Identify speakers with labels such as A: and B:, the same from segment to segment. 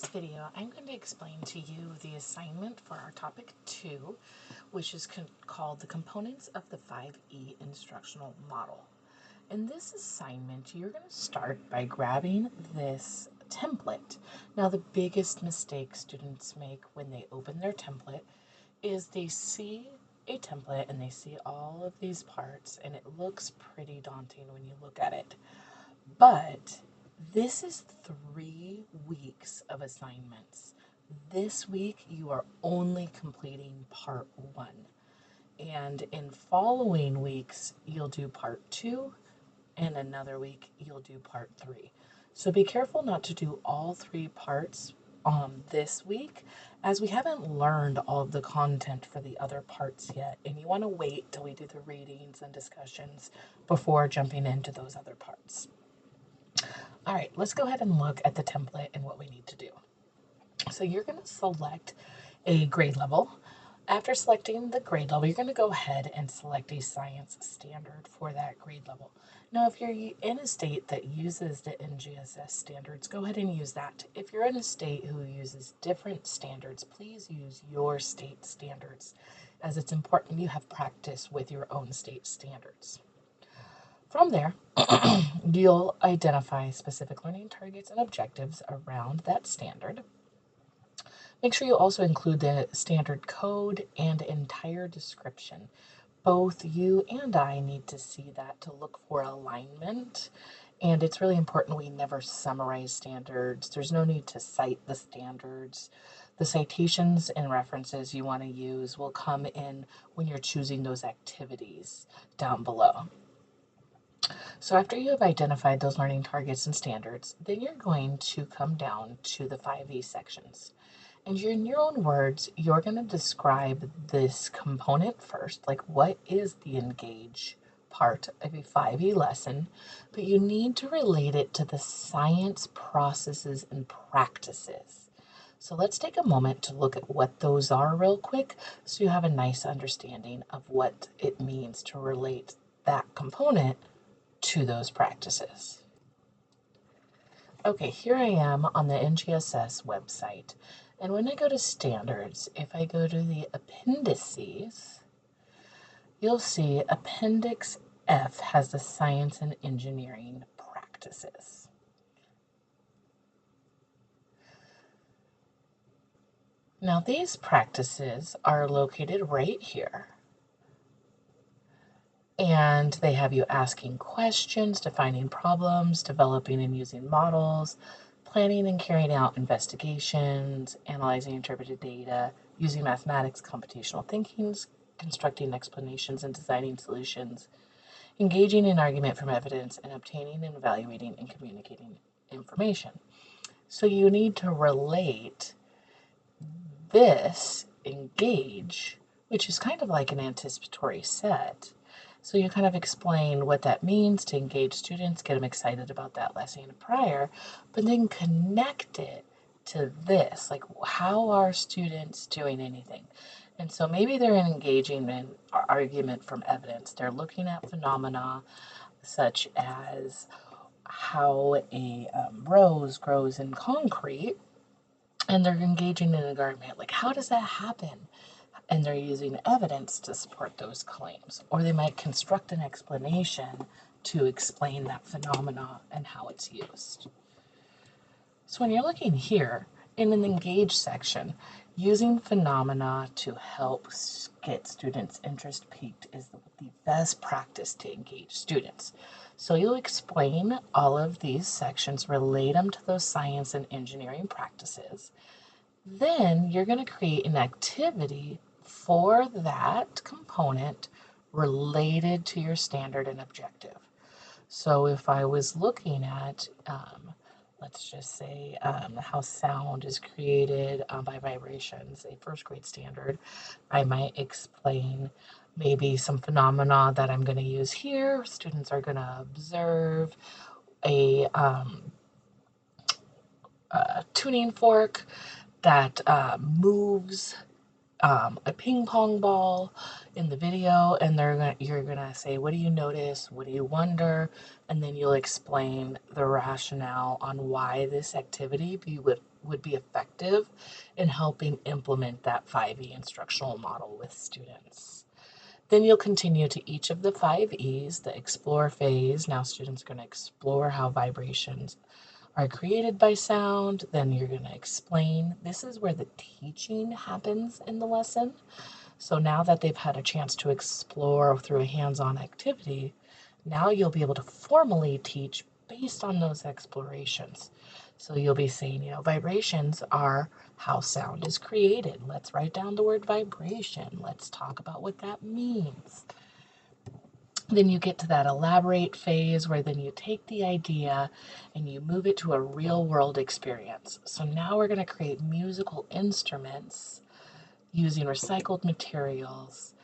A: video, I'm going to explain to you the assignment for our topic 2, which is called the components of the 5E instructional model. In this assignment, you're going to start by grabbing this template. Now, the biggest mistake students make when they open their template is they see a template and they see all of these parts, and it looks pretty daunting when you look at it. But this is 3 weeks of assignments. This week, you are only completing part 1. And in following weeks, you'll do part 2, and another week, you'll do part 3. So be careful not to do all 3 parts this week, as we haven't learned all of the content for the other parts yet. And you want to wait till we do the readings and discussions before jumping into those other parts. All right, let's go ahead and look at the template and what we need to do. So you're going to select a grade level. After selecting the grade level, you're going to go ahead and select a science standard for that grade level. Now, if you're in a state that uses the NGSS standards, go ahead and use that. If you're in a state who uses different standards, please use your state standards, as it's important you have practice with your own state standards. From there, you'll identify specific learning targets and objectives around that standard. Make sure you also include the standard code and entire description. Both you and I need to see that to look for alignment. And it's really important we never summarize standards. There's no need to cite the standards. The citations and references you want to use will come in when you're choosing those activities down below. So after you have identified those learning targets and standards, then you're going to come down to the 5E sections. And in your own words, you're going to describe this component first, like what is the engage part of a 5E lesson, but you need to relate it to the science processes and practices. So let's take a moment to look at what those are real quick so you have a nice understanding of what it means to relate that component to those practices. Okay, here I am on the NGSS website. And when I go to standards, if I go to the appendices, you'll see Appendix F has the science and engineering practices. Now these practices are located right here. And they have you asking questions, defining problems, developing and using models, planning and carrying out investigations, analyzing interpreted data, using mathematics, computational thinking, constructing explanations and designing solutions, engaging in argument from evidence, and obtaining and evaluating and communicating information. So you need to relate this engage, which is kind of like an anticipatory set. So you kind of explain what that means to engage students, get them excited about that lesson prior, but then connect it to this, like how are students doing anything? And so maybe they're engaging in argument from evidence. They're looking at phenomena such as how a rose grows in concrete, and they're engaging in an argument, like how does that happen? And they're using evidence to support those claims. Or they might construct an explanation to explain that phenomena and how it's used. So when you're looking here in an engage section, using phenomena to help get students' interest piqued is the best practice to engage students. So you'll explain all of these sections, relate them to those science and engineering practices. Then you're going to create an activity for that component related to your standard and objective. So if I was looking at, let's just say, how sound is created by vibrations, a first grade standard, I might explain maybe some phenomena that I'm going to use here. Students are going to observe a tuning fork that moves a ping pong ball in the video, and you're gonna say, what do you notice? What do you wonder? And then you'll explain the rationale on why this activity would be effective in helping implement that 5E instructional model with students. Then you'll continue to each of the 5Es, the explore phase. Now students are going to explore how vibrations are created by sound. Then you're going to explain. This is where the teaching happens in the lesson. So now that they've had a chance to explore through a hands-on activity, now you'll be able to formally teach based on those explorations. So you'll be saying, vibrations are how sound is created. Let's write down the word vibration. Let's talk about what that means. Then you get to that elaborate phase where then you take the idea and you move it to a real world experience. So now we're going to create musical instruments using recycled materials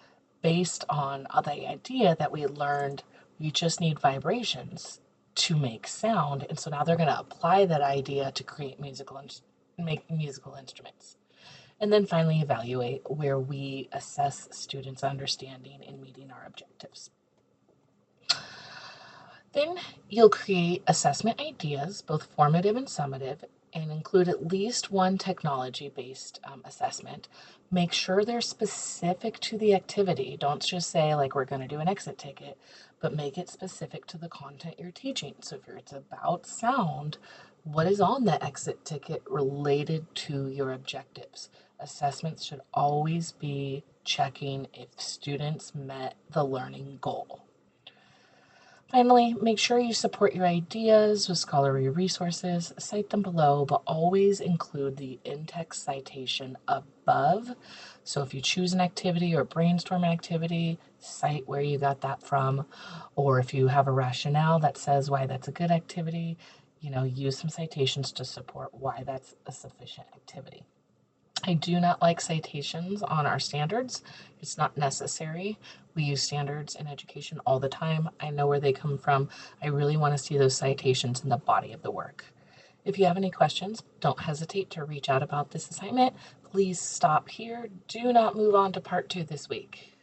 A: based on the idea that we learned we just need vibrations to make sound. And so now they're going to apply that idea to create make musical instruments. And then finally evaluate, where we assess students' understanding in meeting our objectives. Then you'll create assessment ideas, both formative and summative, and include at least one technology-based assessment. Make sure they're specific to the activity. Don't just say, like, we're going to do an exit ticket, but make it specific to the content you're teaching. So if it's about sound, what is on the exit ticket related to your objectives? Assessments should always be checking if students met the learning goal. Finally, make sure you support your ideas with scholarly resources. Cite them below, but always include the in-text citation above. So if you choose an activity or brainstorm activity, cite where you got that from. Or if you have a rationale that says why that's a good activity, use some citations to support why that's a sufficient activity. I do not like citations on our standards. It's not necessary. We use standards in education all the time. I know where they come from. I really want to see those citations in the body of the work. If you have any questions, don't hesitate to reach out about this assignment. Please stop here. Do not move on to part 2 this week.